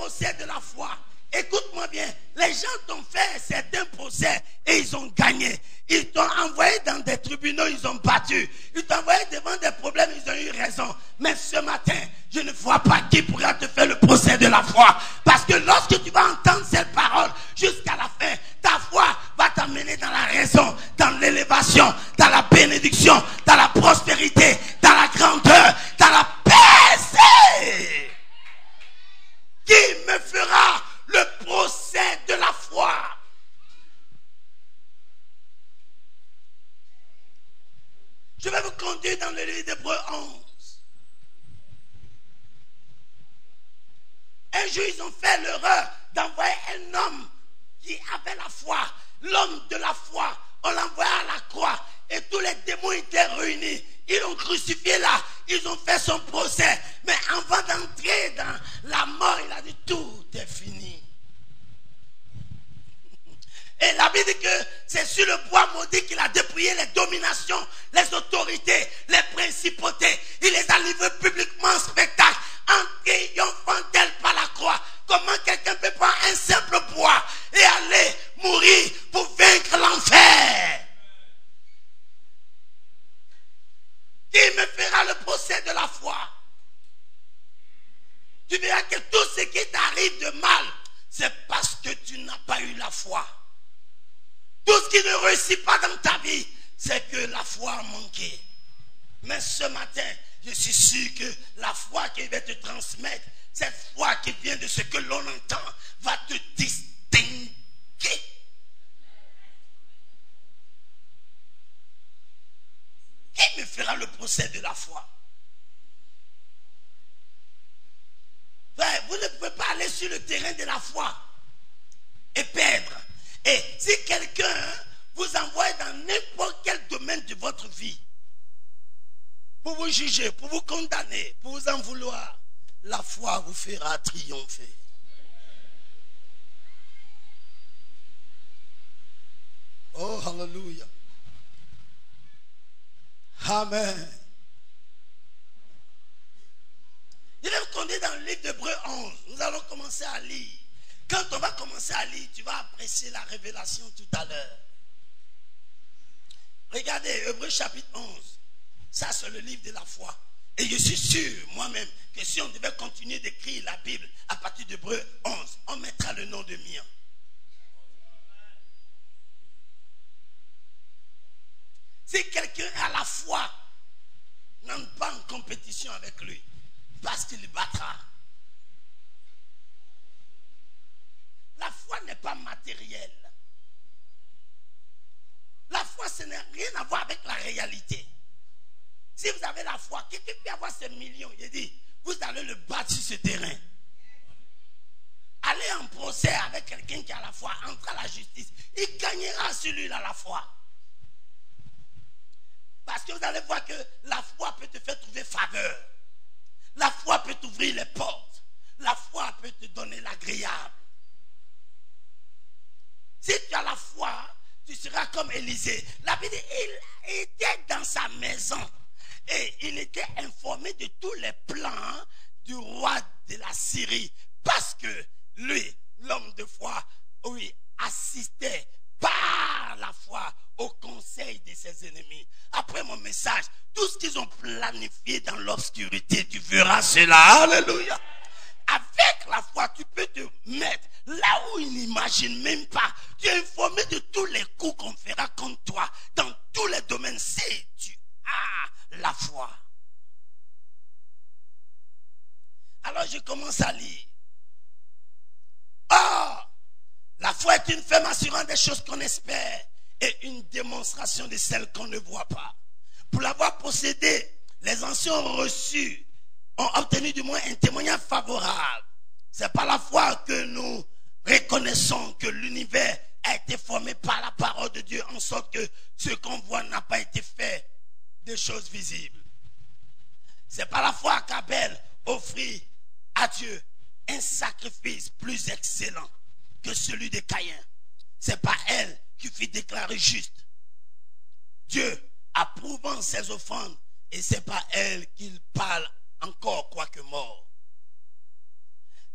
procès de la foi. Écoute-moi bien, les gens t'ont fait certains procès et ils ont gagné. Ils t'ont envoyé dans des tribunaux, ils ont battu. Ils t'ont envoyé devant des problèmes, ils ont eu raison. Mais ce matin, je ne vois pas qui pourra te faire le procès de la foi. Parce que lorsque tu vas entendre cette parole jusqu'à la fin, ta foi va t'amener dans la raison, dans l'élévation, dans la bénédiction, dans la prospérité, dans la grandeur, dans la paix. Qui me fera le procès de la foi? Je vais vous conduire dans le livre d'Hébreux 11. Un jour, ils ont fait l'erreur d'envoyer un homme qui avait la foi. L'homme de la foi, on l'envoya à la croix. Et tous les démons étaient réunis. Ils l'ont crucifié là. Ils ont fait son procès. Mais avant d'entrer dans la mort, il a dit tout est fini. Et la Bible dit que c'est sur le bois maudit qu'il a dépouillé les dominations, les autorités, les principautés. Il les a livrés publiquement en spectacle, en triomphant d'elle par la croix. Comment quelqu'un peut prendre un simple bois et aller mourir pour vaincre l'enfer? Qui me fera le procès de la foi? Tu verras que tout ce qui t'arrive de mal, c'est parce que tu n'as pas eu la foi. Tout ce qui ne réussit pas dans ta vie, c'est que la foi a manqué. Mais ce matin, je suis sûr que la foi qu'il va te transmettre, cette foi qui vient de ce que l'on entend, va te distinguer. Qui me fera le procès de la foi? Vous ne pouvez pas aller sur le terrain de la foi et perdre. Et si quelqu'un vous envoie dans n'importe quel domaine de votre vie pour vous juger, pour vous condamner, pour vous en vouloir, la foi vous fera triompher. Oh, hallelujah. Amen. Je vais vous conduire dans le livre d'Hébreux 11. Nous allons commencer à lire. Quand on va commencer à lire, tu vas apprécier la révélation tout à l'heure. Regardez, Hébreux chapitre 11. Ça, c'est le livre de la foi. Et je suis sûr, moi-même, que si on devait continuer d'écrire la Bible à partir d'Hébreux 11, on mettra le nom de Mian. Si quelqu'un a la foi, n'entre pas en compétition avec lui, parce qu'il battra. La foi n'est pas matérielle. La foi, ce n'a rien à voir avec la réalité. Si vous avez la foi, quelqu'un peut avoir ces millions, il dit, vous allez le battre sur ce terrain. Allez en procès avec quelqu'un qui a la foi, entre à la justice. Il gagnera celui-là la foi. Parce que vous allez voir que la foi peut te faire trouver faveur. La foi peut t'ouvrir les portes. La foi peut te donner l'agréable. Si tu as la foi, tu seras comme Élisée. La Bible dit, il était dans sa maison et il était informé de tous les plans du roi de la Syrie. Parce que lui, l'homme de foi, oui, assistait par la foi au conseil de ses ennemis. Après mon message, tout ce qu'ils ont planifié dans l'obscurité, tu verras cela. Alléluia. Avec la foi, tu peux te mettre là où ils n'imaginent même pas. Tu es informé de tous les coups qu'on fera contre toi dans tous les domaines. Si tu as la foi. Alors je commence à lire. Or, la foi est une ferme assurance des choses qu'on espère et une démonstration de celles qu'on ne voit pas. Pour l'avoir possédé, les anciens ont reçu, ont obtenu du moins un témoignage favorable. C'est par la foi que nous reconnaissons que l'univers a été formé par la parole de Dieu, en sorte que ce qu'on voit n'a pas été fait de choses visibles. C'est par la foi qu'Abel offrit à Dieu un sacrifice plus excellent que celui de Caïn. C'est par elle qu'il fut déclaré juste. Dieu approuvant ses offrandes, et c'est par elle qu'il parle encore quoique mort.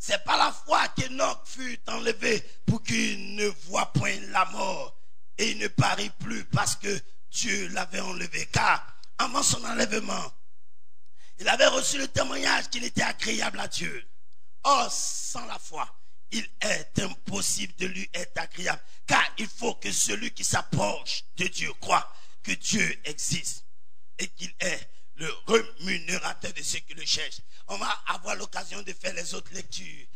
C'est par la foi qu'Enoch fut enlevé pour qu'il ne voie point la mort. Et il ne parit plus parce que Dieu l'avait enlevé. Car avant son enlèvement, il avait reçu le témoignage qu'il était agréable à Dieu. Or, sans la foi, il est impossible de lui être agréable. Car il faut que celui qui s'approche de Dieu croit que Dieu existe et qu'il est le rémunérateur de ceux qui le cherchent. On va avoir l'occasion de faire les autres lectures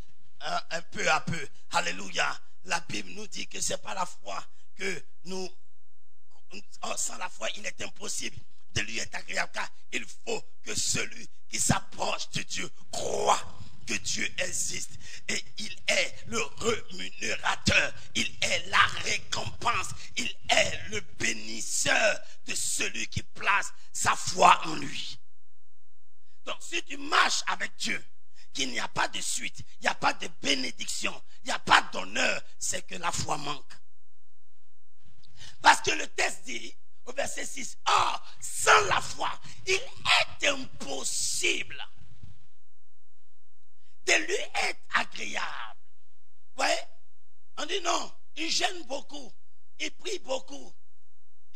un peu à peu. Alléluia. La Bible nous dit que c'est pas la foi que nous... sans la foi, il est impossible de lui être agréable. Car il faut que celui qui s'approche de Dieu croit que Dieu existe. Et il est le rémunérateur. Il est la récompense. Il est le bénisseur de celui qui place sa foi en lui. Donc si tu marches avec Dieu, qu'il n'y a pas de suite, il n'y a pas de bénédiction, il n'y a pas d'honneur, c'est que la foi manque. Parce que le texte dit, au verset 6, « Or, sans la foi, il est impossible de lui être agréable. » Vous voyez? On dit non, il gêne beaucoup, il prie beaucoup,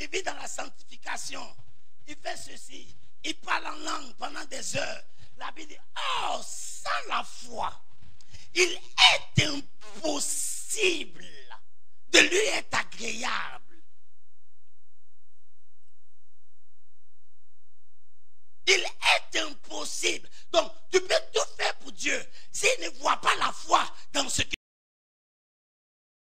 il vit dans la sanctification, il fait ceci, il parle en langue pendant des heures. La Bible dit, « Oh, sans la foi, il est impossible de lui être agréable. » Il est impossible. Donc, tu peux tout faire pour Dieu. S'il ne voit pas la foi dans ce que